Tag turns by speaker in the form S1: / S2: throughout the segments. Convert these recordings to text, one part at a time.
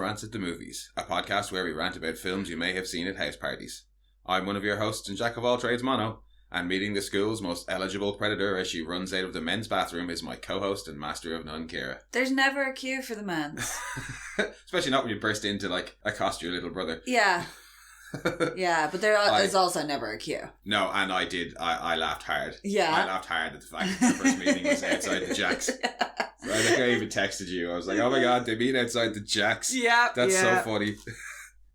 S1: Rants at the Movies, a podcast where we rant about films you may have seen at house parties. I'm one of your hosts and jack of all trades, Mono, and meeting the school's most eligible predator as she runs out of the men's bathroom is my co-host and master of none, Kira.
S2: There's never a queue for the men's.
S1: Especially not when you burst into, like, accost your little brother.
S2: Yeah. Yeah, but there is also never a queue.
S1: No, and I laughed hard.
S2: Yeah.
S1: I laughed hard at the fact that the first meeting was outside the Jacks. I think I even texted you. I was like, oh my god, they meet outside the Jacks.
S2: Yeah.
S1: That's so funny.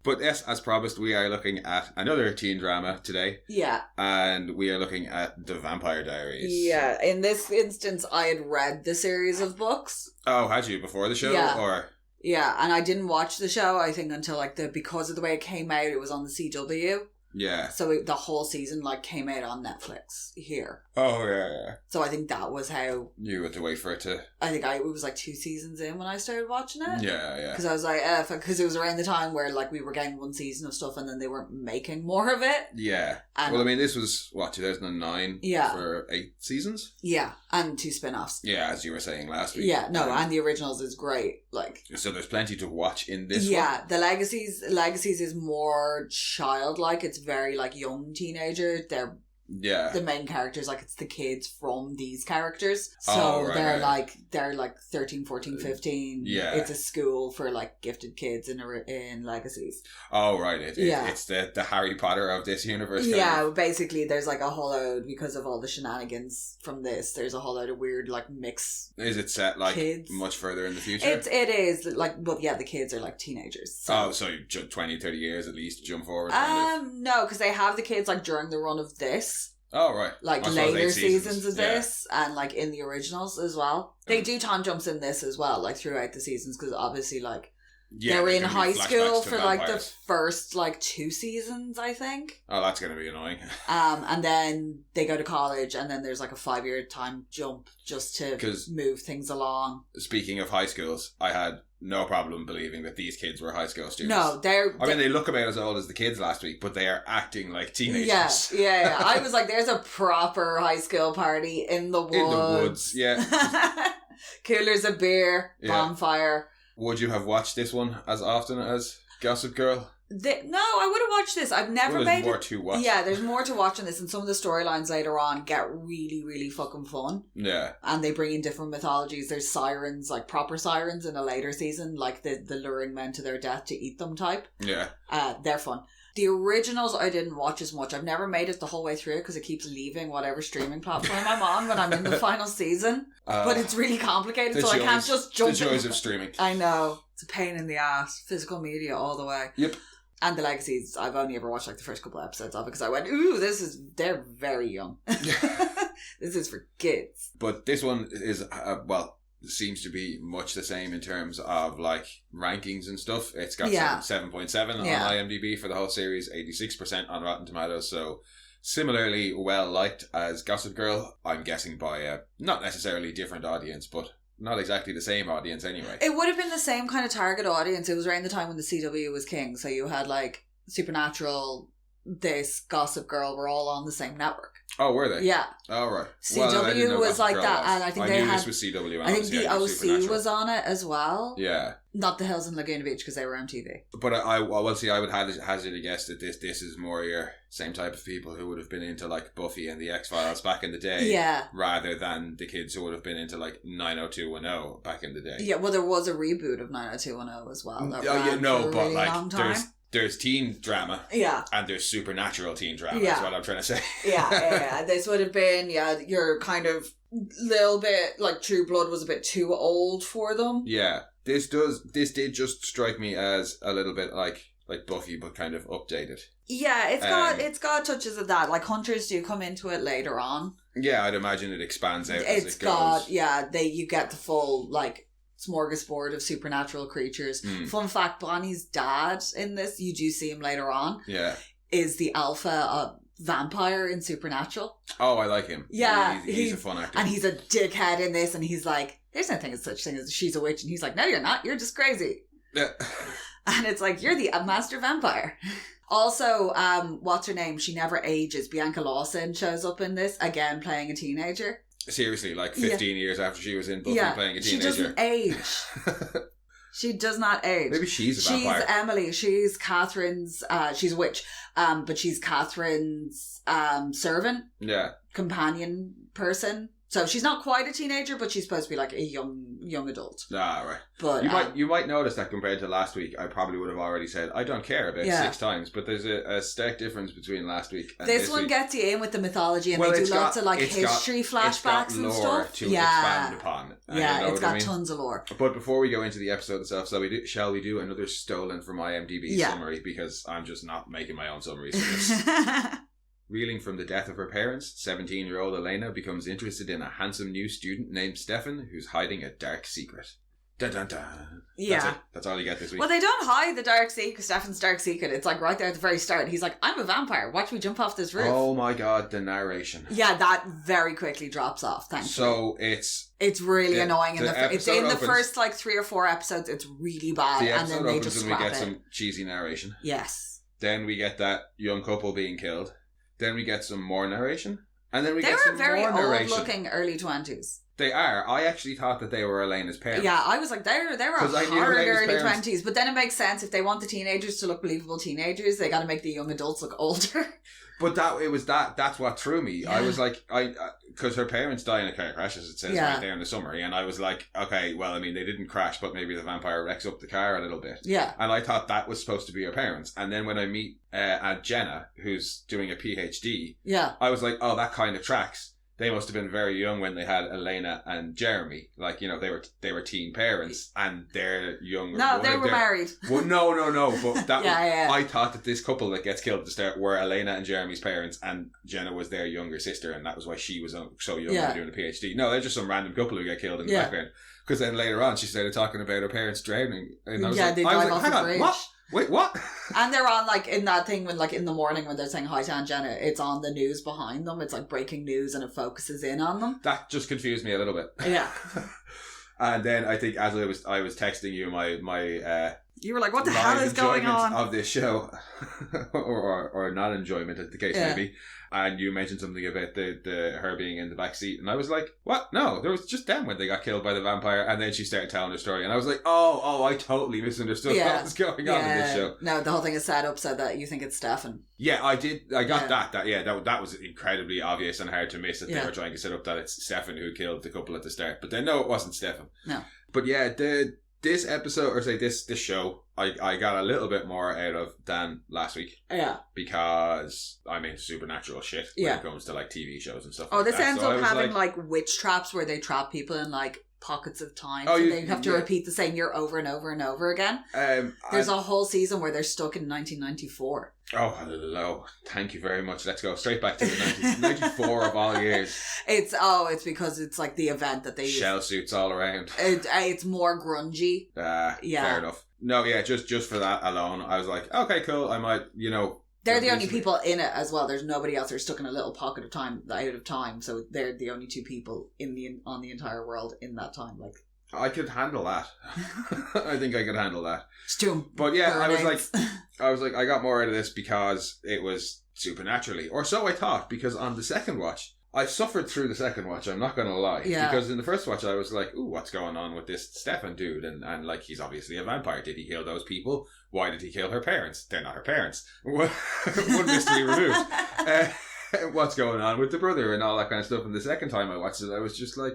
S1: But yes, as promised, we are looking at another teen drama today.
S2: Yeah.
S1: And we are looking at The Vampire Diaries.
S2: Yeah. In this instance, I had read the series of books.
S1: Oh, had you before the show?
S2: Yeah.
S1: Or...
S2: Yeah, and I didn't watch the show, I think, until because of the way it came out, it was on the CW.
S1: Yeah.
S2: So the whole season came out on Netflix here.
S1: Oh, yeah.
S2: So I think that was how...
S1: You had to wait for it to...
S2: I think it was 2 seasons in when I started watching it.
S1: Yeah.
S2: Because I was like, because it was around the time where we were getting 1 season of stuff and then they weren't making more of it.
S1: Yeah.
S2: And,
S1: well, I mean, this was, 2009?
S2: Yeah.
S1: For 8 seasons?
S2: Yeah, and 2 spin-offs.
S1: Yeah, as you were saying last week.
S2: Yeah, no, and the originals is great.
S1: So there's plenty to watch in this one?
S2: Yeah, the Legacies is more childlike. It's very, young teenager. They're the main characters, it's the kids from these characters. So they're 13, 14, 15.
S1: Yeah.
S2: It's a school for gifted kids in Legacies.
S1: Oh, right. It's the Harry Potter of this universe.
S2: Yeah, basically there's a whole load, because of all the shenanigans from this, there's a whole load of weird mix.
S1: Is it set
S2: kids.
S1: much further in the future?
S2: It is the kids are teenagers. So.
S1: 20, 30 years at least, jump forward.
S2: No, because they have the kids during the run of this.
S1: Oh, right.
S2: Later seasons of this, and in the originals as well. They do time jumps in this as well, throughout the seasons, because obviously, they're in high school for the first 2 seasons, I think.
S1: Oh, that's going to be annoying.
S2: And then they go to college, and then there's a 5-year time jump just to move things along.
S1: Speaking of high schools, I had no problem believing that these kids were high school students.
S2: No,
S1: they look about as old as the kids last week, but they are acting like teenagers.
S2: Yeah. I was there's a proper high school party in the woods.
S1: In the woods, yeah.
S2: Coolers of beer, bonfire.
S1: Would you have watched this one as often as Gossip Girl?
S2: No, I would have watched this. I've never made
S1: more to watch.
S2: Yeah, there's more to watch in this, and some of the storylines later on get really, really fucking fun.
S1: Yeah.
S2: And they bring in different mythologies. There's sirens, proper sirens in a later season, the luring men to their death to eat them type.
S1: Yeah.
S2: They're fun. The originals I didn't watch as much. I've never made it the whole way through because it keeps leaving whatever streaming platform I'm on when I'm in the final season. But it's really complicated, so I can't just jump
S1: in. The joys of streaming.
S2: I know. It's a pain in the ass. Physical media all the way.
S1: Yep.
S2: And the Legacies, I've only ever watched the first couple of episodes of it because I went, ooh, they're very young. This is for kids.
S1: But this one is, seems to be much the same in terms of rankings and stuff. It's got 7.7 on IMDb for the whole series, 86% on Rotten Tomatoes, so similarly well liked as Gossip Girl. I'm guessing by a not necessarily different audience, but not exactly the same audience anyway.
S2: It would have been the same kind of target audience. It was around the time when the CW was king, so you had Supernatural, this, Gossip Girl were all on the same network.
S1: Oh, were they?
S2: Yeah.
S1: Oh, right.
S2: CW was like that, and I think
S1: I knew this was CW.
S2: I think the OC was on it as well.
S1: Yeah.
S2: Not The Hills in Laguna Beach because they were on TV.
S1: But I would hazard a guess that this is more your same type of people who would have been into Buffy and the X-Files back in the day.
S2: Yeah. Rather
S1: than the kids who would have been into 90210 back in the day.
S2: Yeah, well, there was a reboot of 90210 as well.
S1: There's teen drama.
S2: Yeah.
S1: And there's supernatural teen drama, is what I'm trying to say.
S2: Yeah. This would have been, you're kind of little bit, True Blood was a bit too old for them.
S1: Yeah. This did just strike me as a little bit like Buffy, but kind of updated.
S2: Yeah, it's got touches of that. Hunters do come into it later on.
S1: Yeah, I'd imagine it expands out as it goes.
S2: You get the full, smorgasbord of supernatural creatures. Fun fact, Bonnie's dad in this, you do see him later on, is the alpha vampire in Supernatural.
S1: Oh, I like him.
S2: Yeah.
S1: He's a fun actor.
S2: And he's a dickhead in this, and he's there's nothing as such thing as she's a witch, and he's no, you're not, you're just crazy.
S1: Yeah.
S2: And it's you're the master vampire. Also, what's her name? She never ages. Bianca Lawson shows up in this, again playing a teenager.
S1: Seriously, 15 years after she was in Buffy playing a teenager.
S2: She doesn't age. She does not age.
S1: Maybe she's a vampire.
S2: She's Emily. She's Catherine's... she's a witch. But she's Catherine's servant.
S1: Yeah.
S2: Companion person. So she's not quite a teenager, but she's supposed to be like a young adult.
S1: Ah, right.
S2: But
S1: you might notice that compared to last week, I probably would have already said I don't care about 6 times, but there's a stark difference between last week and this
S2: one
S1: week.
S2: Gets you in with the mythology, and they do lots of like history flashbacks and stuff.
S1: To expand upon.
S2: It's got tons of lore.
S1: But before we go into the episode itself, shall we do another stolen from IMDb summary, because I'm just not making my own summaries for this. Reeling from the death of her parents, 17-year-old Elena becomes interested in a handsome new student named Stefan who's hiding a dark secret. Dun dun dun.
S2: Yeah.
S1: That's all you get this week.
S2: Well, they don't hide the dark secret, Stefan's dark secret. It's like right there at the very start. He's like, I'm a vampire. Watch me jump off this roof.
S1: Oh my god, the narration.
S2: Yeah, that very quickly drops off, thankfully.
S1: So it's
S2: really annoying. It's in the
S1: opens,
S2: first like 3 or 4 episodes. It's really bad.
S1: The
S2: and then they just scrap
S1: we get
S2: it.
S1: some cheesy narration.
S2: Yes.
S1: Then we get that young couple being killed. Then we get some more narration. And then we get some more narration. They were very
S2: old-looking early 20s.
S1: They are. I actually thought that they were Elena's parents.
S2: Yeah, I was like, they were hard early 20s. But then it makes sense. If they want the teenagers to look believable teenagers, they got to make the young adults look older.
S1: But that's what threw me. Yeah. I was like, because her parents die in a car crash, as it says right there in the summary, and I was like, okay, well, I mean, they didn't crash, but maybe the vampire wrecks up the car a little bit.
S2: Yeah.
S1: And I thought that was supposed to be her parents. And then when I meet Aunt Jenna, who's doing a PhD, I was like, oh, that kind of tracks. They must have been very young when they had Elena and Jeremy. Like, you know, they were teen parents, and they're younger.
S2: No, they were married.
S1: Well, no. But that I thought that this couple that gets killed at the start were Elena and Jeremy's parents, and Jenna was their younger sister, and that was why she was so young when doing a PhD. No, they're just some random couple who get killed in the background. Because then later on, she started talking about her parents drowning, and I was like, hang on, what? Wait, what?
S2: And they're on, like, in that thing when, like, in the morning when they're saying hi to Aunt Jenna, it's on the news behind them. It's, like, breaking news and it focuses in on them.
S1: That just confused me a little bit.
S2: Yeah.
S1: And then I think as I was texting you my
S2: you were like, what the hell is going on?
S1: Of this show, or not enjoyment, as the case may be. And you mentioned something about the her being in the back seat, and I was like, what? No, there was just them when they got killed by the vampire, and then she started telling her story, and I was like, oh, I totally misunderstood what was going on in this show.
S2: No, the whole thing is set up so that you think it's Stefan.
S1: Yeah, I did. I got that. That was incredibly obvious and hard to miss that they were trying to set up that it's Stefan who killed the couple at the start. But then no, it wasn't Stefan.
S2: No.
S1: But yeah, this episode, or say this show, I got a little bit more out of than last week.
S2: Yeah.
S1: Because I'm into supernatural shit when it comes to like TV shows and stuff.
S2: This ends up having like witch traps where they trap people in like pockets of time. So they have to repeat the same year over and over and over again. There's a whole season where they're stuck in 1994.
S1: Oh, hello. Thank you very much. Let's go straight back to the 1994 of all years.
S2: It's because it's like the event that they use.
S1: Shell suits all around.
S2: It's more grungy.
S1: Fair enough. No, just for that alone, I was like, okay, cool. I might,
S2: They're the only people in it as well. There's nobody else. They're stuck in a little pocket of time, out of time. So they're the only 2 people on the entire world in that time. Like,
S1: I could handle that. I think I could handle that.
S2: But
S1: yeah, I was like, I got more out of this because it was supernaturally, or so I thought. Because on the second watch, I suffered through the second watch, I'm not going to lie. Yeah. Because in the first watch, I was like, ooh, what's going on with this Stefan dude? And like, he's obviously a vampire. Did he kill those people? Why did he kill her parents? They're not her parents. One mystery removed. What's going on with the brother and all that kind of stuff? And the second time I watched it, I was just like,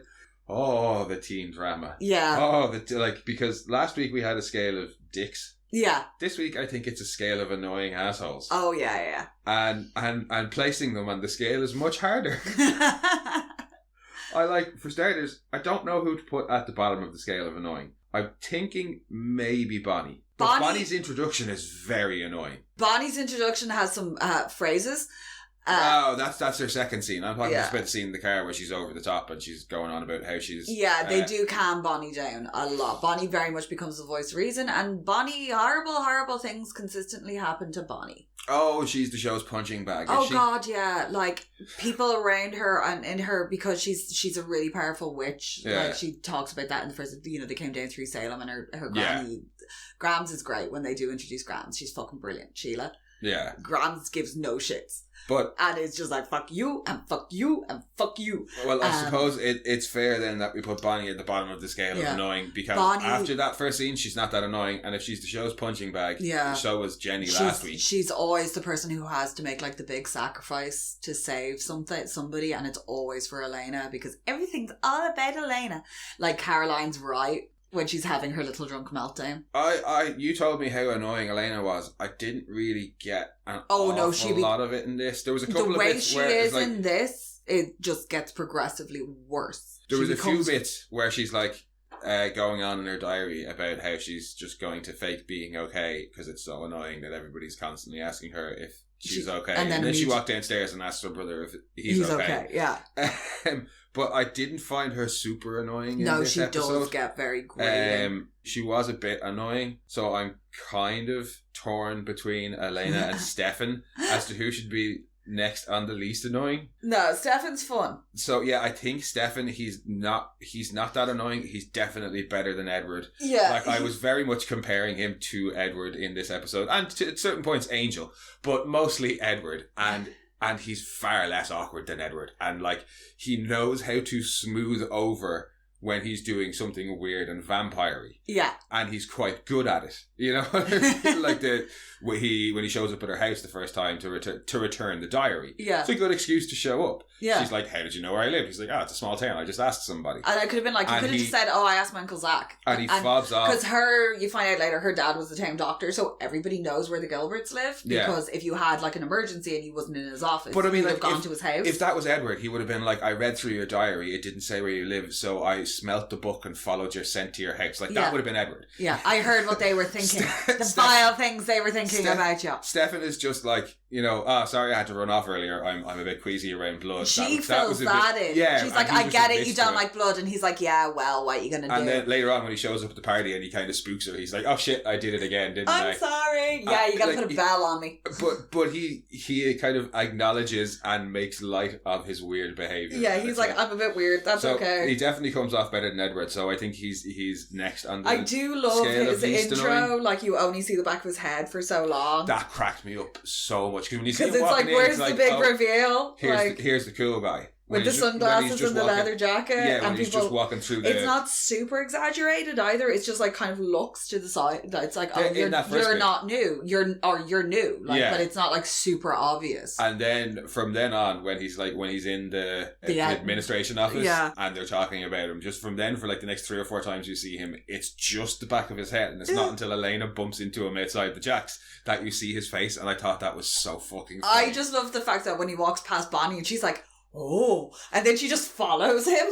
S1: oh, the teen drama.
S2: Yeah.
S1: Oh, because last week we had a scale of dicks.
S2: Yeah.
S1: This week, I think it's a scale of annoying assholes.
S2: Oh, yeah.
S1: And placing them on the scale is much harder. For starters, I don't know who to put at the bottom of the scale of annoying. I'm thinking maybe Bonnie. But Bonnie's introduction is very annoying.
S2: Bonnie's introduction has some phrases.
S1: That's her second scene. I'm talking about the scene in the car where she's over the top and she's going on about how she's...
S2: Yeah, they do calm Bonnie down a lot. Bonnie very much becomes the voice of reason, and Bonnie, horrible things consistently happen to Bonnie.
S1: Oh, she's the show's punching bag,
S2: is she? God, yeah. Like, people around her and in her, because she's a really powerful witch. Yeah. Like, she talks about that in the first... they came down through Salem, and her granny... Grams is great when they do introduce Grams. She's fucking brilliant. Sheila.
S1: Yeah.
S2: Grams gives no shits.
S1: And
S2: it's just like, fuck you, and fuck you, and fuck you.
S1: Well, I suppose it's fair then that we put Bonnie at the bottom of the scale of annoying, because after that first scene, she's not that annoying, and if she's the show's punching bag, so was Jenny last week.
S2: She's always the person who has to make like the big sacrifice to save somebody, and it's always for Elena, because everything's all about Elena. Like, Caroline's right when she's having her little drunk meltdown.
S1: You told me how annoying Elena was. I didn't really get an awful lot of it in this. There was a couple of bits where... The way she is like, in
S2: this, it just gets progressively worse.
S1: There was a few bits where she's like going on in her diary about how she's just going to fake being okay because it's so annoying that everybody's constantly asking her if she's okay. And then she walked downstairs and asked her brother if he's okay.
S2: Yeah.
S1: But I didn't find her super annoying in this episode.
S2: No, she does get very grating.
S1: She was a bit annoying, so I'm kind of torn between Elena and Stefan as to who should be next on the least annoying.
S2: No, Stefan's fun.
S1: So yeah, I think Stefan, he's not that annoying. He's definitely better than Edward.
S2: Yeah.
S1: Like, I was very much comparing him to Edward in this episode, and to at certain points Angel, but mostly Edward, and he's far less awkward than Edward. And, like, he knows how to smooth over when he's doing something weird and vampire-y.
S2: Yeah.
S1: And he's quite good at it. You know? Like, when he shows up at her house the first time to return the diary.
S2: Yeah.
S1: It's a good excuse to show up.
S2: Yeah.
S1: She's like, how did you know where I live? He's like, it's a small town. I just asked somebody.
S2: And I could have been like, you could have just said, I asked my Uncle Zach.
S1: And he fobs off.
S2: Because you find out later, her dad was the town doctor, so everybody knows where the Gilberts live. Because if you had like an emergency and he wasn't in his office,
S1: but I mean,
S2: you would have gone to his house.
S1: If that was Edward, he would have been like, I read through your diary, it didn't say where you live, so I smelt the book and followed your scent to your house. Like, that would have been Edward.
S2: Yeah, I heard what they were thinking. The vile things they were thinking about you.
S1: Stefan is just like, sorry I had to run off earlier. I'm a bit queasy around blood.
S2: She fills that in. Yeah. She's like, I get it, you don't like blood. And he's like, yeah, well, what are you going to do?
S1: And then later on when he shows up at the party and he kind of spooks her, he's like, oh shit, I did it again, didn't I?
S2: I'm sorry. Yeah, you got to put a bell on me.
S1: But he kind of acknowledges and makes light of his weird behaviour.
S2: Yeah, he's like, I'm a bit weird. That's okay.
S1: He definitely comes off better than Edward, so I think he's next on the
S2: I do love his intro, annoying. Like, you only see the back of his head for so long.
S1: That cracked me up so much. Because
S2: it's like, where's the big reveal?
S1: Here's the cool guy.
S2: With the sunglasses and the leather jacket.
S1: Yeah, and he's just walking through
S2: It's not super exaggerated either. It's just like kind of looks to the side. It's like, you're not new. You're new. Like, but it's not like super obvious.
S1: And then from then on, when he's in the administration office and they're talking about him, just from then for like the next 3 or 4 times you see him, it's just the back of his head. And it's not until Elena bumps into him outside the Jacks that you see his face. And I thought that was so fucking funny.
S2: I just love the fact that when he walks past Bonnie and she's like, oh, and then she just follows him,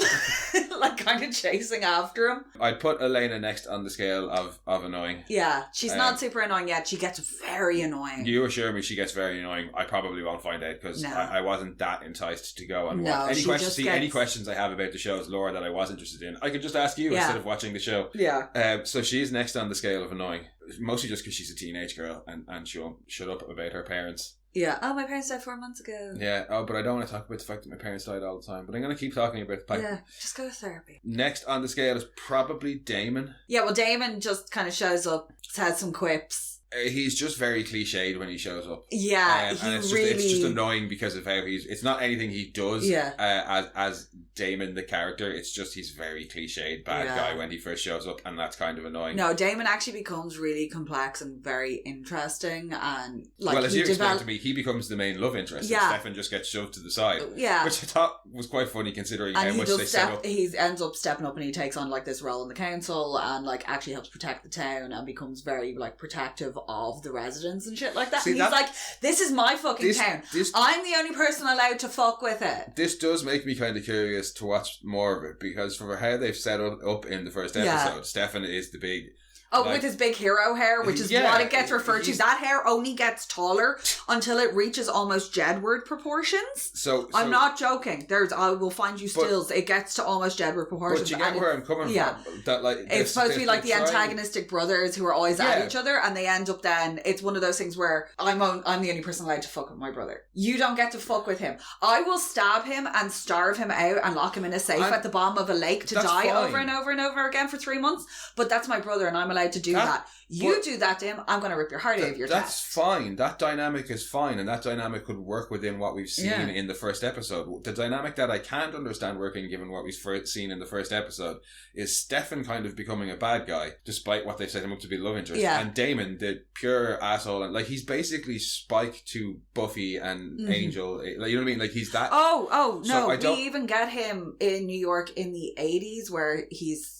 S2: like kind of chasing after him.
S1: I'd put Elena next on the scale of annoying.
S2: Yeah, she's not super annoying yet. She gets very annoying.
S1: You assure me she gets very annoying. I probably won't find out because I wasn't that enticed to go and watch. Any questions I have about the show's lore that I was interested in, I could just ask you instead of watching the show.
S2: Yeah.
S1: So she's next on the scale of annoying. Mostly just because she's a teenage girl and she won't shut up about her parents.
S2: Yeah. Oh, my parents died 4 months ago.
S1: Yeah. Oh, but I don't want to talk about the fact that my parents died all the time. But I'm going to keep talking about the fact.
S2: Yeah. Just go to therapy.
S1: Next on the scale is probably Damon.
S2: Yeah. Well, Damon just kind of shows up, has some quips.
S1: He's just very cliched when he shows up.
S2: Yeah,
S1: and it's just annoying because of how it's not anything he does as Damon the character. It's just he's very cliched bad guy when he first shows up, and that's kind of annoying.
S2: No, Damon actually becomes really complex and very interesting, and like,
S1: well, as you explained to me, he becomes the main love interest. Yeah, and Stefan just gets shoved to the side. Yeah, which I thought was quite funny considering how much they set up.
S2: He ends up stepping up and he takes on like this role in the council and like actually helps protect the town and becomes very like protective of the residents and shit like that. See, and he's like, this is my fucking town. I'm the only person allowed to fuck with it.
S1: This does make me kind of curious to watch more of it because for how they've set it up in the first episode, Stefan is the big...
S2: Oh, with his big hero hair, which is what it gets referred to. That hair only gets taller until it reaches almost Jedward proportions. So I'm not joking. I will find you stills. It gets to almost Jedward proportions.
S1: But you get where I'm coming from. That, like,
S2: it's supposed to be like the antagonistic brothers who are always at each other, and they end up then. It's one of those things where I'm the only person allowed to fuck with my brother. You don't get to fuck with him. I will stab him and starve him out and lock him in a safe at the bottom of a lake to die over and over and over again for 3 months. But that's my brother, and I'm allowed allowed to do that. You do that to him, I'm going to rip your heart out of your chest.
S1: That's fine. That dynamic is fine, and that dynamic could work within what we've seen in the first episode. The dynamic that I can't understand working, given what we've seen in the first episode, is Stefan kind of becoming a bad guy, despite what they set him up to be love interest. Yeah. And Damon, the pure asshole, and like he's basically Spike to Buffy and Angel. Like, you know what I mean? Like he's that.
S2: Oh no! We even get him in New York in the 80s, where he's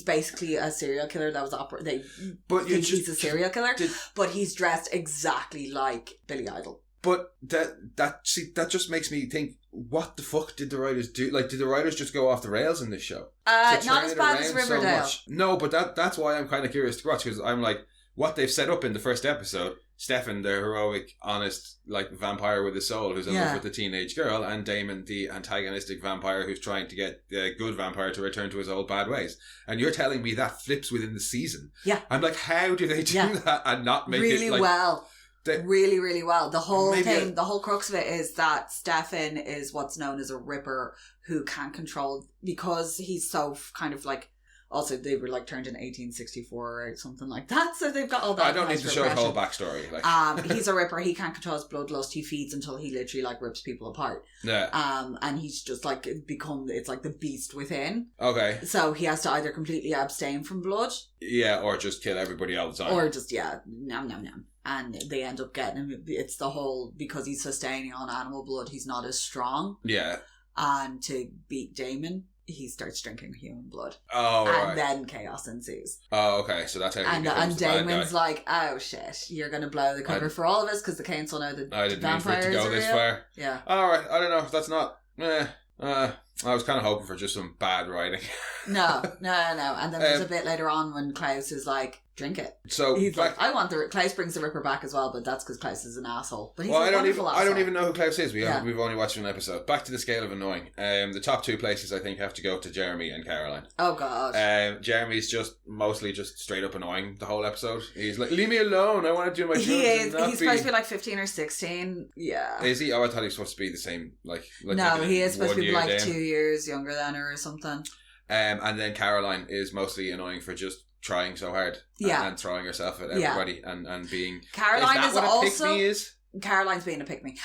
S2: basically a serial killer that was he's a serial killer, but he's dressed exactly like Billy Idol.
S1: But that just makes me think, what the fuck did the writers do? Like, did the writers just go off the rails in this show?
S2: Not as bad as Riverdale.
S1: No, but that's why I'm kind of curious to watch, because I'm like, what they've set up in the first episode, Stefan, the heroic, honest, like, vampire with a soul who's in love with the teenage girl, and Damon, the antagonistic vampire who's trying to get the good vampire to return to his old bad ways. And you're telling me that flips within the season. Yeah. I'm like, how do they do that and not make
S2: really
S1: it, like...
S2: well. Really, really well. The whole thing, the whole crux of it is that Stefan is what's known as a ripper who can't control, because he's so kind of like... Also, they were like turned in 1864 or something like that, so they've got all that.
S1: I don't need to show his whole backstory. Like.
S2: He's a ripper. He can't control his bloodlust. He feeds until he literally like rips people apart. Yeah. And he's just like it's like the beast within. Okay. So he has to either completely abstain from blood.
S1: Yeah, or just kill everybody all the time.
S2: Or just nom. And they end up getting him. It's the whole, because he's sustaining on animal blood, he's not as strong. Yeah. And to beat Damon, he starts drinking human blood. Oh, and then chaos ensues.
S1: Oh, okay. So that's how he becomes the bad guy.
S2: Damon's like, oh shit, you're going to blow the cover for all of us because the council know that
S1: I didn't mean for it to go this far. Yeah. Alright, I don't know. That's not... I was kind of hoping for just some bad writing.
S2: No. And then there's a bit later on when Klaus is like, drink it. So he's like, Klaus brings the Ripper back as well, but that's because Klaus is an asshole. But he's a wonderful asshole.
S1: I don't even know who Klaus is. We've only watched an episode. Back to the scale of annoying. The top two places I think have to go to Jeremy and Caroline.
S2: Oh god.
S1: Jeremy's just mostly just straight up annoying the whole episode. He's like, leave me alone. I want to do my jobs.
S2: He's supposed to be like 15 or 16. Yeah.
S1: Is he? Oh, I thought he was supposed to be the same. Like
S2: no, he is supposed to be like 2 years younger than her or something.
S1: And then Caroline is mostly annoying for just trying so hard and throwing herself at everybody and being...
S2: Caroline is also... Caroline's being a pick-me.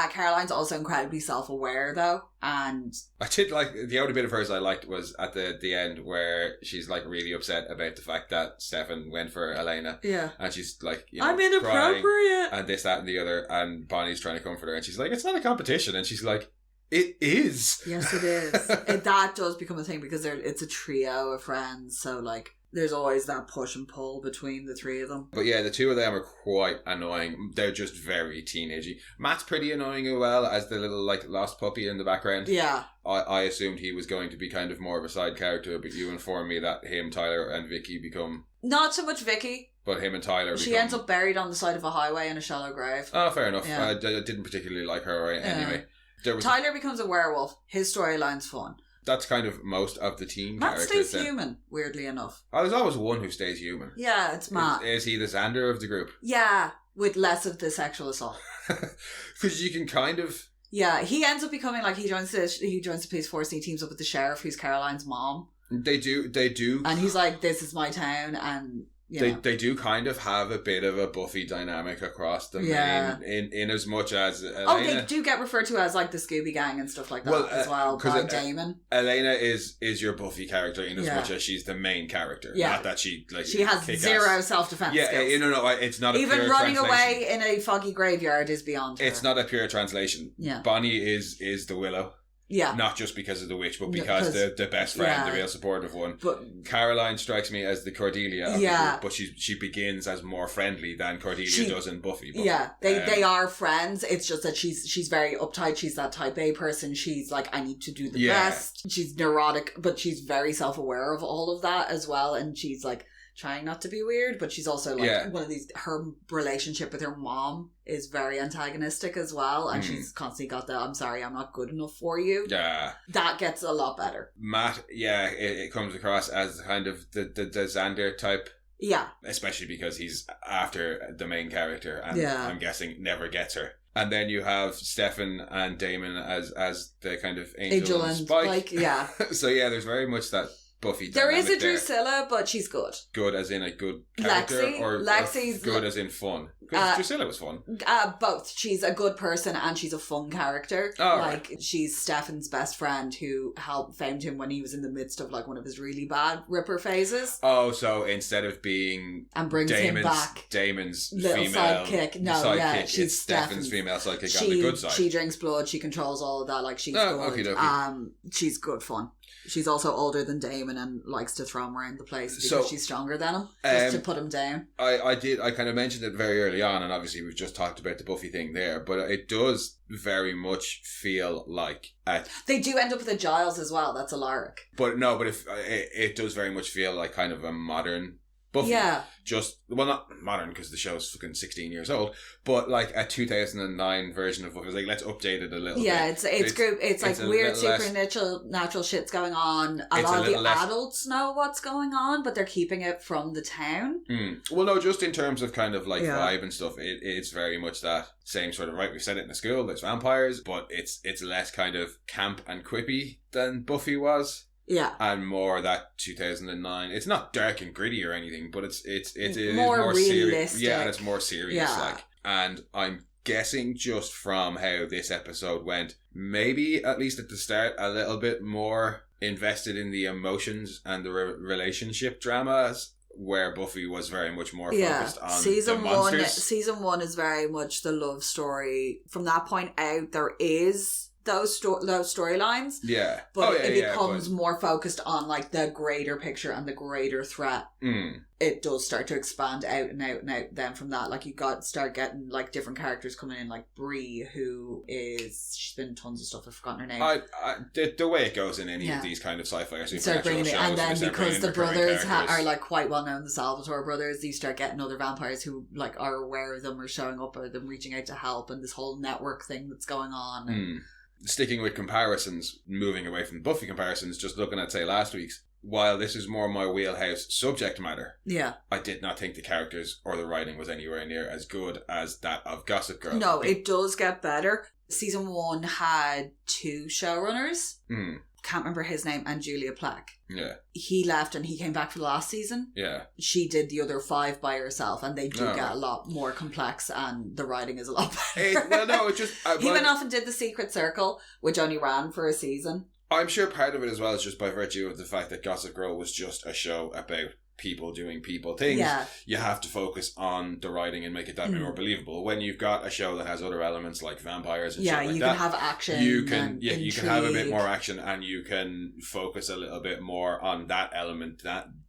S2: Caroline's also incredibly self-aware though, and...
S1: I did like... The only bit of hers I liked was at the end where she's like really upset about the fact that Stefan went for Elena. Yeah. And she's like,
S2: I'm inappropriate!
S1: And this, that and the other, and Bonnie's trying to comfort her and she's like, it's not a competition. And she's like, it is.
S2: Yes, it is. That does become a thing because it's a trio of friends, so like... There's always that push and pull between the three of them.
S1: But yeah, the two of them are quite annoying. They're just very teenagey. Matt's pretty annoying as well as the little like lost puppy in the background. Yeah. I assumed he was going to be kind of more of a side character, but you informed me that him, Tyler, and Vicky become...
S2: Not so much Vicky.
S1: But him and Tyler
S2: She ends up buried on the side of a highway in a shallow grave.
S1: Oh, fair enough. Yeah. I didn't particularly like her anyway.
S2: Tyler becomes a werewolf. His storyline's fun.
S1: That's kind of most of the team characters.
S2: Matt stays human, weirdly enough.
S1: Oh, there's always one who stays human.
S2: Yeah, it's Matt.
S1: Is he the Xander of the group?
S2: Yeah, with less of the sexual assault.
S1: Because you can kind of...
S2: Yeah, he ends up becoming like, he joins the police force and he teams up with the sheriff, who's Caroline's mom.
S1: They do.
S2: And he's like, this is my town, and...
S1: They do kind of have a bit of a Buffy dynamic across them in as much as Elena.
S2: Oh, they do get referred to as like the Scooby Gang and stuff like that as well by Damon.
S1: Elena is your Buffy character in as much as she's the main character. Yeah. Not that she
S2: has zero self-defense skills.
S1: It's not
S2: even a pure running away in a foggy graveyard is beyond her.
S1: It's not a pure translation. Yeah. Bonnie is the Willow. Yeah. Not just because of the witch, but because the best friend, the real supportive one. But Caroline strikes me as the Cordelia of the group, but she begins as more friendly than Cordelia does in Buffy.
S2: They are friends. It's just that she's very uptight. She's that type A person. She's like, I need to do the best. She's neurotic, but she's very self-aware of all of that as well. And she's like trying not to be weird, but she's also like one of these, her relationship with her mom is very antagonistic as well, and she's constantly got the I'm sorry, I'm not good enough for you. Yeah. That gets a lot better.
S1: Matt, it comes across as kind of the Xander type. Yeah. Especially because he's after the main character and I'm guessing never gets her. And then you have Stefan and Damon as the kind of Angel and Spike. Yeah. So yeah, there's very much that Buffy
S2: there is a
S1: there.
S2: Drusilla, but she's good.
S1: Good as in a good character?
S2: Lexi's
S1: good as in fun? Because Drusilla was fun.
S2: Both. She's a good person and she's a fun character.
S1: Oh,
S2: like, right. She's Stefan's best friend who found him when he was in the midst of like one of his really bad Ripper phases.
S1: Oh, so instead of being
S2: and brings him back,
S1: Damon's
S2: little
S1: female
S2: sidekick,
S1: she's Stefan's female sidekick on the good side.
S2: She drinks blood, she controls all of that, like she's good.
S1: Okay.
S2: She's good fun. She's also older than Damon and likes to throw him around the place because she's stronger than him, just to put him down.
S1: I kind of mentioned it very early on, and obviously we've just talked about the Buffy thing there, but it does very much feel like...
S2: they do end up with a Giles as well, that's Alaric.
S1: But if it does very much feel like kind of a modern Buffy.
S2: Yeah.
S1: Not modern because the show's fucking 16 years old, but like a 2009 version of Buffy. Like, let's update it a little bit.
S2: Yeah, it's like weird supernatural shit's going on. A lot of the adults know what's going on, but they're keeping it from the town.
S1: Well, no, just in terms of kind of like vibe and stuff, it's very much that same sort of, right, we've said it in the school, there's vampires, but it's less kind of camp and quippy than Buffy was.
S2: Yeah.
S1: And more that 2009. It's not dark and gritty or anything, but it is
S2: more
S1: realistic.
S2: Serious.
S1: Yeah, and it's more serious. Like, and I'm guessing just from how this episode went, maybe at least at the start, a little bit more invested in the emotions and the relationship dramas, where Buffy was very much more focused on the monsters.
S2: Season 1 is very much the love story. From that point out, there is those storylines.
S1: Yeah.
S2: But it becomes more focused on like the greater picture and the greater threat. It does start to expand out and out and out then from that. Like, you start getting like different characters coming in, like Bree, she's been in tons of stuff, I've forgotten her name.
S1: The way it goes in any of these kind of sci-fi or supernatural shows.
S2: And then because the brothers are like quite well known, the Salvatore brothers, you start getting other vampires who like are aware of them or showing up, or them reaching out to help, and this whole network thing that's going on.
S1: Sticking with comparisons, moving away from Buffy comparisons, just looking at, say, last week's, while this is more my wheelhouse subject matter, I did not think the characters or the writing was anywhere near as good as that of Gossip Girl.
S2: No, it does get better. Season 1 had 2 showrunners. Can't remember his name, and Julia Plec.
S1: Yeah.
S2: He left and he came back for the last season.
S1: Yeah.
S2: She did the other 5 by herself, and they do get a lot more complex, and the writing is a lot better. He went off and did The Secret Circle, which only ran for a season.
S1: I'm sure part of it as well is just by virtue of the fact that Gossip Girl was just a show about people doing people things.
S2: Yeah.
S1: You have to focus on the writing and make it that bit more believable. When you've got a show that has other elements like vampires and shit like that,
S2: you can have action.
S1: You can have a bit more action, and you can focus a little bit more on that element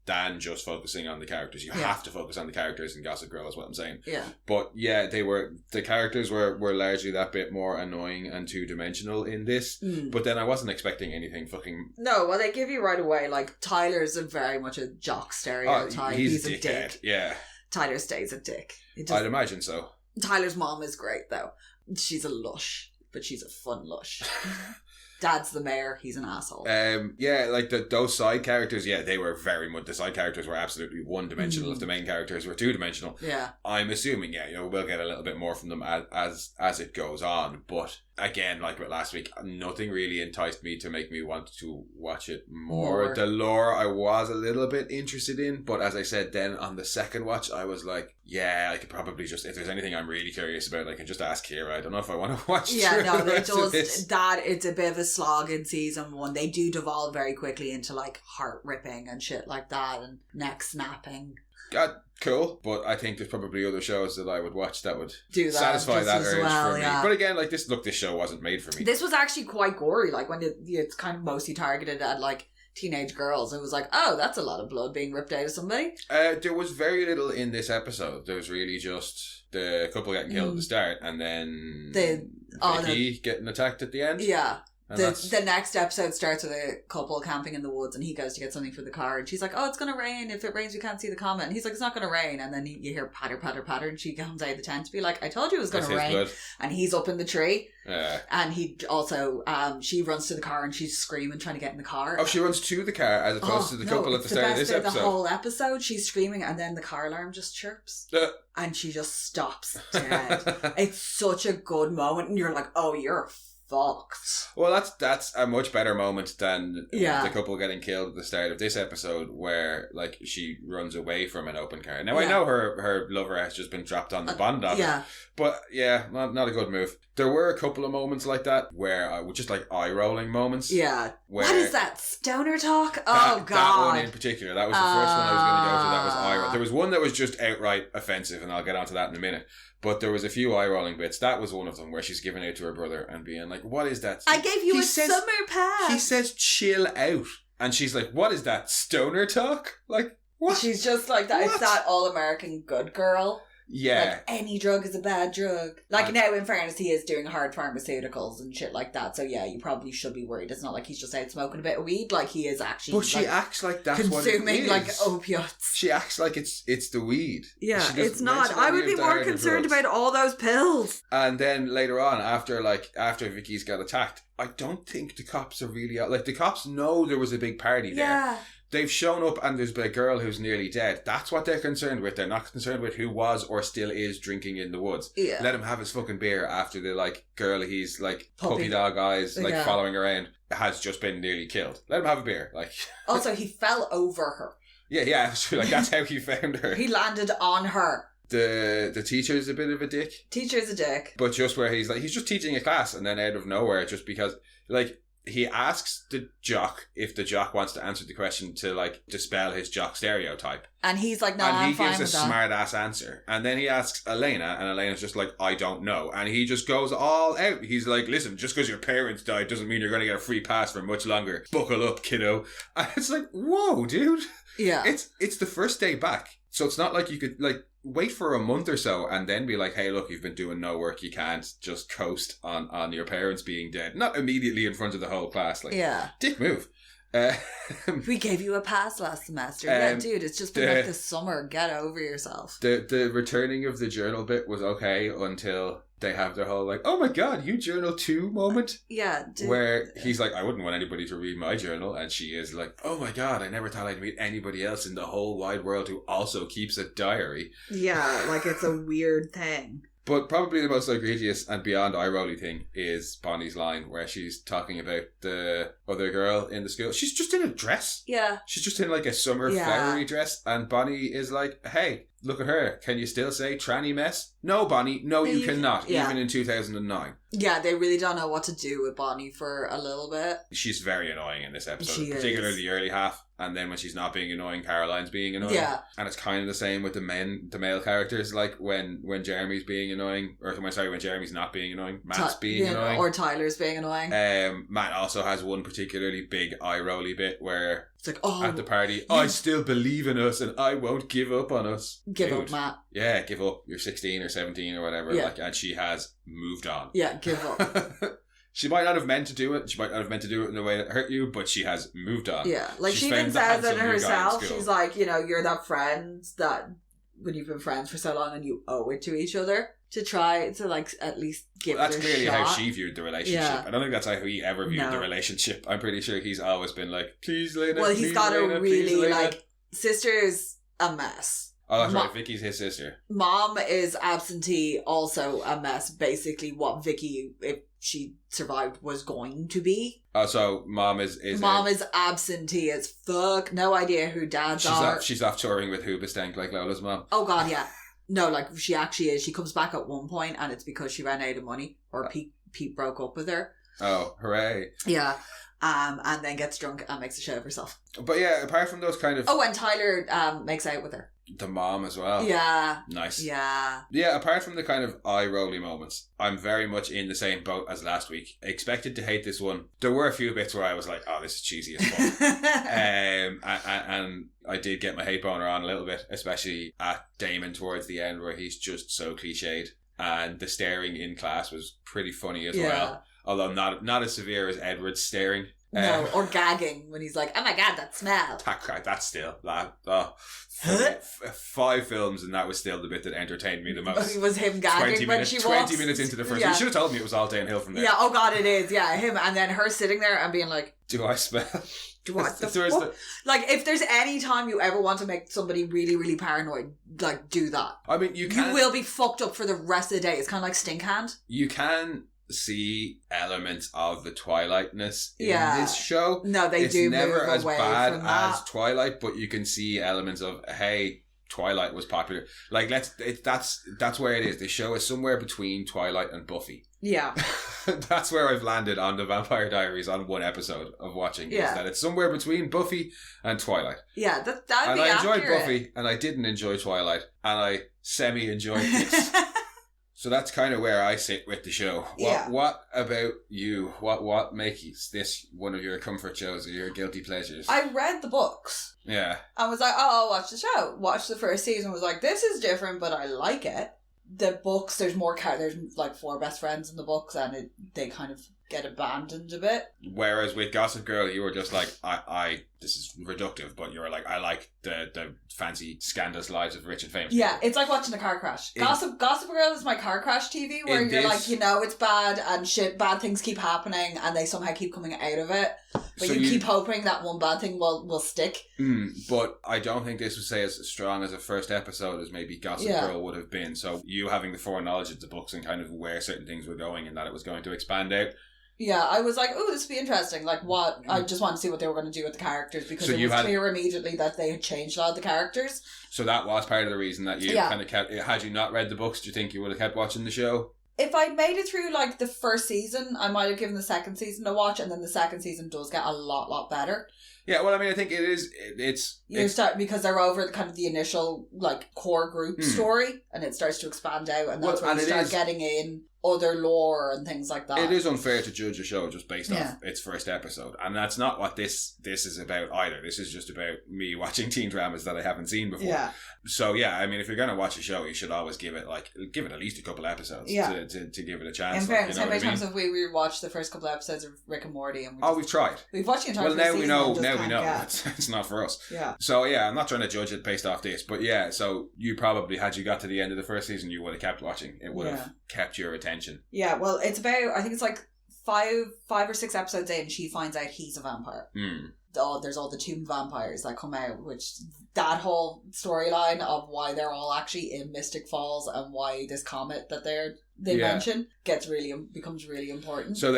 S1: than just focusing on the characters. You have to focus on the characters in Gossip Girl, is what I'm saying.
S2: Yeah.
S1: But yeah, the characters were largely that bit more annoying and two-dimensional in this. But then I wasn't expecting anything fucking...
S2: No, well, they give you right away, like, Tyler's very much a jock stereotype.
S1: He's a dick. Yeah.
S2: Tyler stays a dick.
S1: I'd imagine so.
S2: Tyler's mom is great, though. She's a lush, but she's a fun lush. Dad's the mayor, he's an asshole.
S1: Like those side characters, they were very much, the side characters were absolutely one-dimensional if the main characters were two-dimensional.
S2: Yeah.
S1: I'm assuming, we'll get a little bit more from them as it goes on, but again, like with last week, nothing really enticed me to make me want to watch it more. The lore I was a little bit interested in, but as I said then on the second watch, I was like, I could probably just, if there's anything I'm really curious about, I can just ask Kira. I don't know if I want to watch
S2: it's a bit of a slog in season 1. They do devolve very quickly into like heart ripping and shit like that, and neck snapping.
S1: Cool, but I think there's probably other shows that I would watch that would
S2: satisfy
S1: that urge for me. But again, like this show wasn't made for me.
S2: This was actually quite gory. Like when it's kind of mostly targeted at like teenage girls. It was like, oh, that's a lot of blood being ripped out of somebody.
S1: There was very little in this episode. There was really just the couple getting killed at the start, and then Vicky getting attacked at the end.
S2: Yeah. The next episode starts with a couple camping in the woods, and he goes to get something for the car, and she's like, oh, it's going to rain. If it rains, we can't see the comet. And he's like, it's not going to rain. And then you hear patter, patter, patter, and she comes out of the tent to be like, I told you it was going to rain. Blood. And he's up in the tree.
S1: Yeah.
S2: And he also, she runs to the car, and she's screaming, trying to get in the car.
S1: Oh, she runs to the car as opposed to the couple at the start of this episode.
S2: The whole episode, she's screaming, and then the car alarm just chirps. And she just stops dead. It's such a good moment, and you're like, oh, you're fucked.
S1: Well, that's a much better moment than the couple getting killed at the start of this episode, where like she runs away from an open car. Now I know her lover has just been dropped on the bonnet of it, but not a good move. There were a couple of moments like that where I was just like eye rolling moments.
S2: Yeah. What is that stoner talk? God.
S1: That one in particular. That was the first one I was going to go to. That was eye roll. There was one that was just outright offensive, and I'll get onto that in a minute. But there was a few eye rolling bits. That was one of them where she's giving out to her brother and being like, "What is that?"
S2: I gave you summer pass.
S1: He says, "Chill out," and she's like, "What is that stoner talk?" Like what?
S2: She's just like that. What? It's that all American good girl.
S1: Yeah.
S2: Like, any drug is a bad drug. Like, now, in fairness, he is doing hard pharmaceuticals and shit like that. So, yeah, you probably should be worried. It's not like he's just out smoking a bit of weed. Like, he is actually...
S1: But she acts like that's what it is.
S2: Consuming, like, opiates.
S1: She acts like it's the weed.
S2: Yeah, it's not. I would be more concerned about all those pills.
S1: And then later on, after Vicky's got attacked, I don't think the cops are really out. Like, the cops know there was a big party there. Yeah. They've shown up and there's a girl who's nearly dead. That's what they're concerned with. They're not concerned with who was or still is drinking in the woods. Yeah. Let him have his fucking beer after the like girl he's like puppy dog eyes like following around has just been nearly killed. Let him have a beer. Like
S2: also he fell over her.
S1: Yeah. Like that's how he found her.
S2: He landed on her.
S1: The teacher's a bit of a dick.
S2: Teacher's a dick.
S1: But just where he's just teaching a class and then out of nowhere just because like he asks the jock if the jock wants to answer the question to like dispel his jock stereotype. And
S2: he's like, no, I'm fine with that. And he gives a
S1: smart ass answer. And then he asks Elena, and Elena's just like, I don't know. And he just goes all out. He's like, listen, just because your parents died doesn't mean you're going to get a free pass for much longer. Buckle up, kiddo. And it's like, whoa, dude.
S2: Yeah.
S1: It's the first day back. So it's not like you could like wait for a month or so and then be like, hey, look, you've been doing no work. You can't just coast on your parents being dead. Not immediately in front of the whole class. Like, dick move.
S2: We gave you a pass last semester. Yeah, dude, it's just been like this summer. Get over yourself.
S1: The returning of the journal bit was okay until they have their whole like, oh my god, you journal too moment.
S2: Yeah, dude.
S1: Where he's like, I wouldn't want anybody to read my journal, and she is like, oh my god, I never thought I'd meet anybody else in the whole wide world who also keeps a diary.
S2: Yeah, like it's a weird thing.
S1: But probably the most egregious and beyond eye-rolly thing is Bonnie's line where she's talking about the other girl in the school. She's just in a dress.
S2: Yeah.
S1: She's just in like a summer flowery dress. And Bonnie is like, hey, look at her. Can you still say tranny mess? No, Bonnie. No, you cannot. Even in 2009.
S2: Yeah, they really don't know what to do with Bonnie for a little bit.
S1: She's very annoying in this episode. Particularly the early half. And then when she's not being annoying, Caroline's being annoying. Yeah. And it's kind of the same with the male characters. Like when Jeremy's being annoying, or when Jeremy's not being annoying, Matt's being annoying.
S2: Or Tyler's being annoying.
S1: Matt also has one particularly big eye-rolly bit where
S2: it's like, oh,
S1: at the party, I still believe in us and I won't give up on us.
S2: Give up, Matt.
S1: Yeah, give up. You're 16 or 17 or whatever. Yeah. Like, and she has moved on.
S2: Yeah, give up.
S1: She might not have meant to do it. She might not have meant to do it in a way that hurt you, but she has moved on.
S2: Yeah, like she even says it herself. She's like, you know, you're that friend that when you've been friends for so long and you owe it to each other to try to like at least give it a shot. That's clearly
S1: how she viewed the relationship. Yeah. I don't think that's how he ever viewed the relationship. I'm pretty sure he's always been like, please, Lena.
S2: Well, he's got a really like sister's a mess.
S1: Oh, that's right. Vicky's his sister.
S2: Mom is absentee, also a mess. Basically, what Vicky, if she survived, was going to be.
S1: Oh, so mom is
S2: absentee as fuck. No idea who dads are.
S1: She's off touring with Hoobastank like Lola's mom.
S2: Oh god, yeah. No, like she actually is. She comes back at one point, and it's because she ran out of money, or Pete broke up with her.
S1: Oh, hooray!
S2: Yeah. And then gets drunk and makes a show of herself.
S1: But yeah, apart from those kind of...
S2: Oh, and Tyler makes out with her.
S1: The mom as well.
S2: Yeah.
S1: Nice.
S2: Yeah.
S1: Yeah, apart from the kind of eye-rolly moments, I'm very much in the same boat as last week. I expected to hate this one. There were a few bits where I was like, oh, this is cheesy as fuck. And I did get my hate boner on a little bit, especially at Damon towards the end where he's just so cliched. And the staring in class was pretty funny as well. Although not as severe as Edward's staring.
S2: No, or gagging when he's like, oh my god, that smell.
S1: That's still... 5 films and that was still the bit that entertained me the most.
S2: It was him gagging when she walks.
S1: 20 minutes into the first... You should have told me it was all downhill from there.
S2: Yeah, oh god, it is. Yeah, him. And then her sitting there and being like...
S1: Do I smell?
S2: What the fuck? Like, if there's any time you ever want to make somebody really, really paranoid, like, do that.
S1: I mean, you
S2: will be fucked up for the rest of the day. It's kind of like stink hand.
S1: You can see elements of the Twilight-ness in this show.
S2: No, they do move away from that. It's never as bad
S1: as Twilight, but you can see elements of, hey, Twilight was popular. Like, that's where it is. The show is somewhere between Twilight and Buffy.
S2: Yeah.
S1: That's where I've landed on the Vampire Diaries on one episode of watching. Yeah. Is that it's somewhere between Buffy and Twilight.
S2: Yeah, that'd be
S1: accurate. And I enjoyed
S2: accurate.
S1: Buffy, and I didn't enjoy Twilight, and I semi-enjoyed this. So that's kind of where I sit with the show. What about you? What makes this one of your comfort shows or your guilty pleasures?
S2: I read the books.
S1: Yeah.
S2: I was like, oh, I'll watch the show. Watched the first season, was like, this is different, but I like it. The books, there's more there's like 4 best friends in the books, and they kind of get abandoned a bit.
S1: Whereas with Gossip Girl, you were just like, I this is reductive, but you were like, I like the fancy scandalous lives of rich and famous
S2: people.
S1: It's
S2: like watching a car crash. Gossip Girl is my car crash TV, where you're like, it's bad and bad things keep happening and they somehow keep coming out of it. But so you keep hoping that one bad thing will stick.
S1: But I don't think this would say as strong as a first episode as maybe Gossip Girl would have been. So you having the foreknowledge of the books and kind of where certain things were going and that it was going to expand out.
S2: Yeah, I was like, oh, this would be interesting. Like, what? I just wanted to see what they were going to do with the characters, because it was clear immediately that they had changed a lot of the characters.
S1: So that was part of the reason that you kind of kept... Had you not read the books, do you think you would have kept watching the show?
S2: If I'd made it through, like, the first season, I might have given the second season a watch, and then the second season does get a lot better.
S1: Yeah, well, I mean, I think
S2: because they're over kind of the initial, like, core group story, and it starts to expand out, and that's when you start getting in other lore and things like that.
S1: It is unfair to judge a show just based off its first episode, and that's not what this is about either. This is just about me watching teen dramas that I haven't seen before. Yeah. So yeah, I mean, if you're going to watch a show, you should always give it at least a couple episodes to give it a chance.
S2: In fairness, how many times have we rewatched the first couple of episodes of Rick and Morty? And
S1: we've tried.
S2: We've watched the entire season.
S1: Well, now we know. It's not for us.
S2: Yeah.
S1: So yeah, I'm not trying to judge it based off this, but yeah, so you probably, had you got to the end of the first season, you would have kept watching. It would have kept your attention.
S2: Yeah, well, it's about, I think it's like 5 or 6 episodes in, she finds out he's a vampire. There's all the tomb vampires that come out, which that whole storyline of why they're all actually in Mystic Falls and why this comet that they mention becomes really important.
S1: So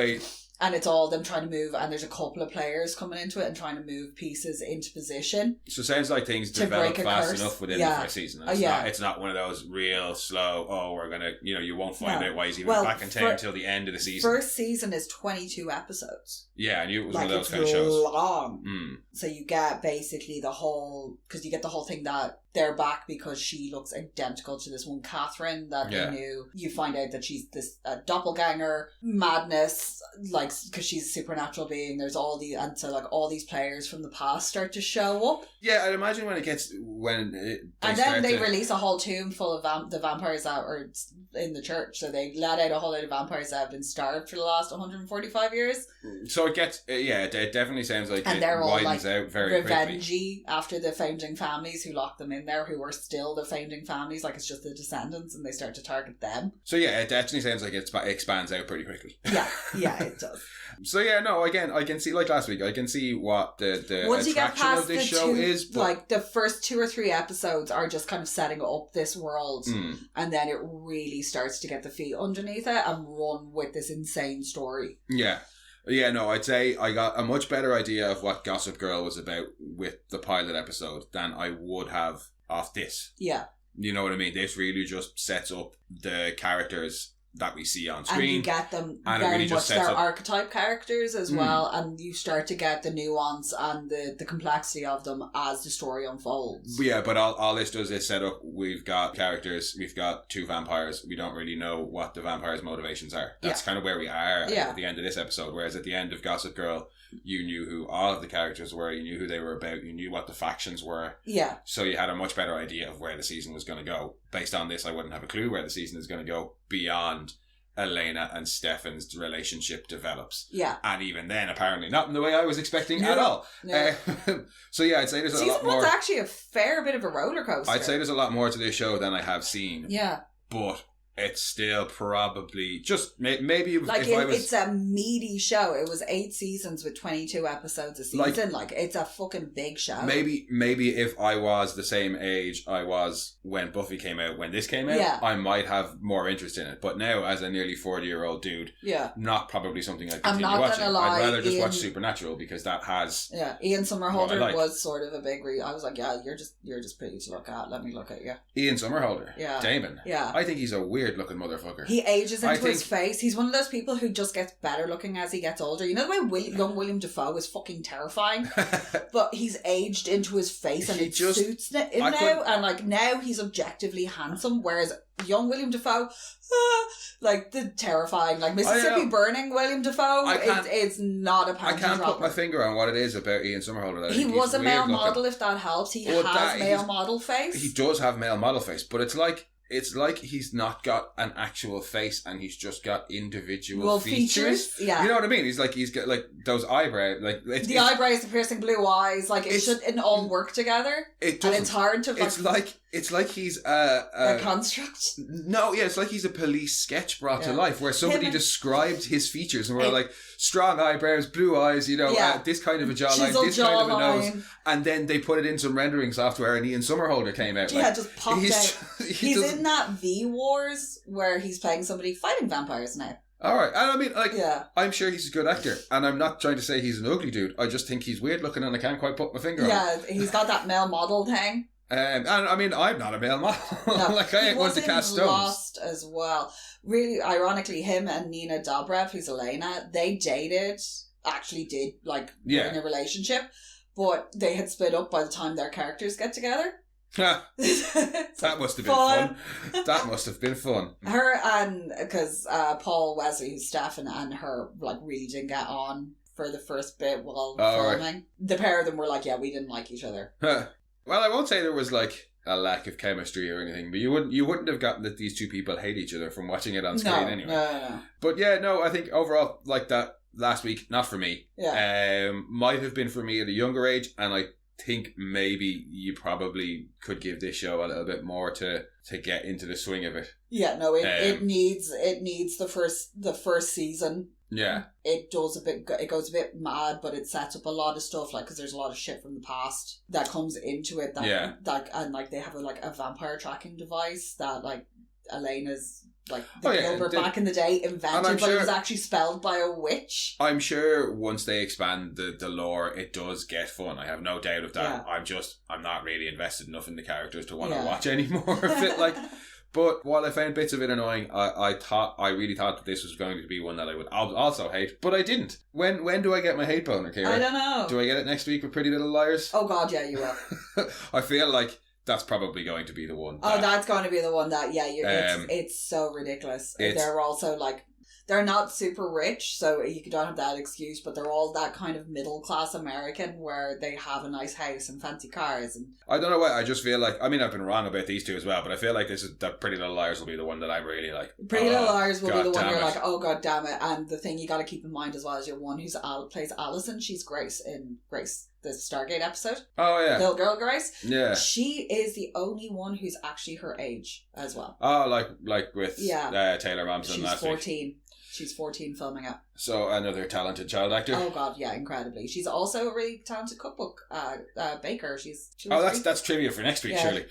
S2: and it's all them trying to move, and there's a couple of players coming into it and trying to move pieces into position.
S1: So it sounds like things develop fast enough within the first season. It's not one of those real slow, we're going to, you won't find out why he's even back in town until the end of the season.
S2: First season is 22 episodes.
S1: Yeah, I knew it was one of those kind of shows.
S2: Long. So you get basically because you get the whole thing that they're back because she looks identical to this one Catherine that they knew. You find out that she's this doppelganger, madness, like, because she's a supernatural being. There's all these players from the past start to show up.
S1: Yeah, I'd imagine
S2: they release a whole tomb full of the vampires that are in the church. So they let out a whole load of vampires that have been starved for the last 145 years.
S1: So it gets, it definitely sounds like
S2: and
S1: it
S2: they're all
S1: widens out very
S2: revengey
S1: quickly.
S2: After the founding families who locked them in there, who are still the founding families, like it's just the descendants, and they start to target them.
S1: So yeah, it definitely sounds like it expands out pretty quickly.
S2: Yeah, it does.
S1: So yeah, no, again, I can see, like last week, I can see what the attraction of this show is. But
S2: like the first 2 or 3 episodes are just kind of setting up this world, and then it really starts to get the feet underneath it and run with this insane story.
S1: Yeah. Yeah, no, I'd say I got a much better idea of what Gossip Girl was about with the pilot episode than I would have off this.
S2: Yeah.
S1: You know what I mean? This really just sets up the characters that we see on screen.
S2: And you get them very much their archetype characters as well, and you start to get the nuance and the complexity of them as the story unfolds.
S1: Yeah, but all this does is set up, we've got characters, we've got 2 vampires, we don't really know what the vampires' motivations are. That's kind of where we are at the end of this episode, whereas at the end of Gossip Girl, you knew who all of the characters were, you knew who they were about, you knew what the factions were.
S2: Yeah.
S1: So you had a much better idea of where the season was going to go. Based on this, I wouldn't have a clue where the season is going to go beyond Elena and Stefan's relationship develops.
S2: Yeah.
S1: And even then, apparently not in the way I was expecting at all.
S2: No.
S1: So yeah, I'd say there's a lot more.
S2: Season 1's actually a fair bit of a roller coaster.
S1: I'd say there's a lot more to this show than I have seen.
S2: Yeah.
S1: But it's still probably just maybe
S2: it's a meaty show. It was 8 seasons with 22 episodes a season. Like it's a fucking big show.
S1: Maybe if I was the same age I was when Buffy came out, when this came out, I might have more interest in it. But now, as a nearly 40-year-old dude, not probably something I'd continue watching. I'd rather just watch Supernatural because that has
S2: Ian Somerhalder was sort of a big I was like, you're just pretty to look at. Let me look at you.
S1: Ian Somerhalder, Damon.
S2: Yeah,
S1: I think he's a weird looking motherfucker.
S2: He ages into his face. He's one of those people who just gets better looking as he gets older. You know the way young William Dafoe is fucking terrifying, but he's aged into his face and suits him now. And like now he's objectively handsome, whereas young William Dafoe, like the terrifying, like Mississippi Burning William Dafoe, it's not a panty
S1: I can't
S2: dropper.
S1: put my finger on what it is about Ian Somerhalder.
S2: He was a male model, if that helps. He has male model face.
S1: He does have male model face, but it's like he's not got an actual face and he's just got individual features. Yeah. You know what I mean? He's got like those eyebrows. Like the
S2: eyebrows, the piercing blue eyes. Like it shouldn't all work together. It doesn't. And it's hard to.
S1: It's like he's
S2: a construct.
S1: No, yeah, it's like he's a police sketch brought to life, where somebody described his features and we're like strong eyebrows, blue eyes, this kind of a jawline, this kind of a nose, and then they put it in some rendering software, and Ian Somerhalder came out.
S2: Yeah, just popped out. He's in that V Wars where he's playing somebody fighting vampires now.
S1: Alright, and I mean, I'm sure he's a good actor, and I'm not trying to say he's an ugly dude. I just think he's weird looking, and I can't quite put my finger on it.
S2: Yeah, he's got that male model thing.
S1: And I mean, I'm not a male model. No, I ain't one to cast stones.
S2: Lost as well. Really, ironically, him and Nina Dobrev, who's Elena, they dated. Actually, did in a relationship, but they had split up by the time their characters get together.
S1: That must have been fun. That must have been fun.
S2: Her and because Paul Wesley, who's Stefan, and her really didn't get on for the first bit while filming. Right. The pair of them were we didn't like each other.
S1: Well, I won't say there was a lack of chemistry or anything, but you wouldn't have gotten that these two people hate each other from watching it on screen anyway.
S2: No.
S1: But I think overall, that last week, not for me.
S2: Yeah.
S1: Might have been for me at a younger age, and I think maybe you probably could give this show a little bit more to get into the swing of it.
S2: Yeah, no, it needs the first season.
S1: Yeah.
S2: It goes a bit mad, but it sets up a lot of stuff, because there's a lot of shit from the past that comes into it. They have a vampire tracking device that Elena's Gilbert back in the day invented, but it was actually spelled by a witch.
S1: I'm sure once they expand the lore, it does get fun. I have no doubt of that. Yeah. I'm not really invested enough in the characters to want to watch any more of it. But while I found bits of it annoying, I really thought that this was going to be one that I would also hate, but I didn't. When do I get my hate boner, Kira?
S2: I don't know.
S1: Do I get it next week with Pretty Little Liars?
S2: Oh God, yeah, you will.
S1: I feel like that's probably going to be the one.
S2: That's going to be the one that, it's so ridiculous. They're also they're not super rich, so you don't have that excuse, but they're all that kind of middle class American where they have a nice house and fancy cars. And
S1: I don't know why, I just feel I've been wrong about these two as well, but I feel like that Pretty Little Liars will be the one that I really like.
S2: Pretty Little Liars will be the one you're like, oh God damn it. And the thing you got to keep in mind as well is your one who plays Allison, she's Grace in Grace, the Stargate episode.
S1: Oh yeah.
S2: Little girl Grace.
S1: Yeah.
S2: She is the only one who's actually her age as well.
S1: Oh, like with Taylor Momsen
S2: she's
S1: last
S2: 14.
S1: Week.
S2: She's 14 filming it.
S1: So another talented child actor.
S2: Oh God, yeah, incredibly. She's also a really talented cookbook baker.
S1: That's trivia for next week, surely.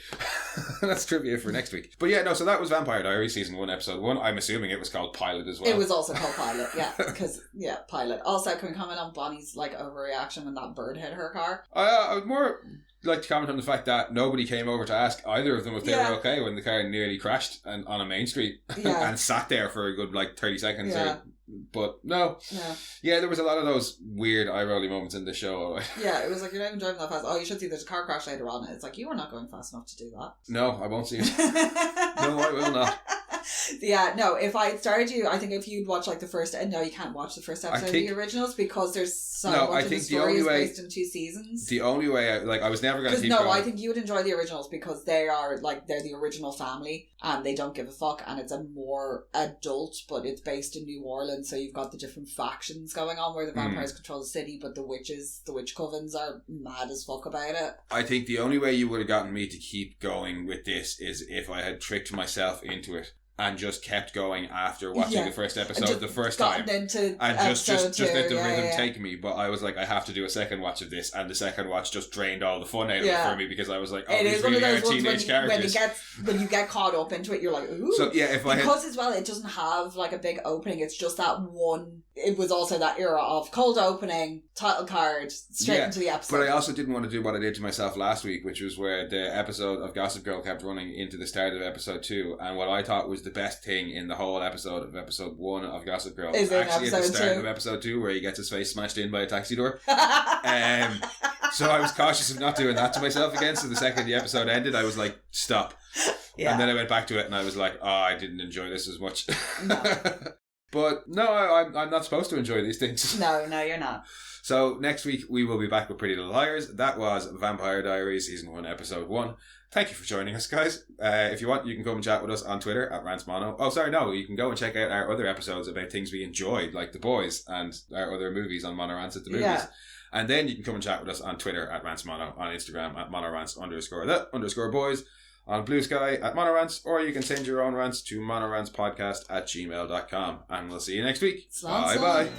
S1: That's trivia for next week. But so that was Vampire Diaries season 1, episode 1. I'm assuming it was called Pilot as well.
S2: It was also called Pilot, yeah, because Pilot. Also, can we comment on Bonnie's overreaction when that bird hit her car?
S1: I would more like to comment on the fact that nobody came over to ask either of them if they were okay when the car nearly crashed on a main street and sat there for a good 30 seconds.
S2: Yeah.
S1: But no. Yeah, there was a lot of those weird eye-rolly moments in the show.
S2: Yeah, it was you're not even driving that fast. Oh, you should see there's a car crash later on. It's you were not going fast enough to do that.
S1: No, I won't see it. No, I will not.
S2: Yeah, no, if I started you, I think if you'd watch the first, no, you can't watch the first episode of the originals because there's so much of the story is based in 2 seasons.
S1: The only way, I was never going to keep going.
S2: I think you would enjoy the originals because they are, they're the original family and they don't give a fuck and it's a more adult, but it's based in New Orleans, so you've got the different factions going on where the vampires control the city, but the witch covens are mad as fuck about it.
S1: I think the only way you would have gotten me to keep going with this is if I had tricked myself into it and just kept going after watching the first episode the first time. And just let the rhythm take me. But I was like, I have to do a second watch of this, and the second watch just drained all the fun out of it for me, because I was like, oh, these really are teenage characters.
S2: When you get caught up into it, you're like, ooh.
S1: So yeah,
S2: as well, it doesn't have like a big opening. It's just that one. It was also that era of cold opening, title card, straight into the episode.
S1: But I also didn't want to do what I did to myself last week, which was where the episode of Gossip Girl kept running into the start of episode 2, and what I thought was the best thing in the whole episode of episode 1 of Gossip Girl
S2: is
S1: actually at the start
S2: 2?
S1: Of episode 2, where he gets his face smashed in by a taxi door. So I was cautious of not doing that to myself again. So the second the episode ended, I was like, stop. Yeah. And then I went back to it and I was like, oh, I didn't enjoy this as much. No. But no, I'm not supposed to enjoy these things.
S2: No, you're not.
S1: So next week we will be back with Pretty Little Liars. That was Vampire Diaries Season 1, Episode 1. Thank you for joining us, guys. If you want, you can come and chat with us on Twitter at rantsmono. Oh, sorry, no, you can go and check out our other episodes about things we enjoyed, like The Boys and our other movies on Mono Rants at the Movies. Yeah. And then you can come and chat with us on Twitter at rantsmono, on Instagram at monorants_the_boys, on Blue Sky at monorants, or you can send your own rants to monorantspodcast@gmail.com. And we'll see you next week. Bye-bye.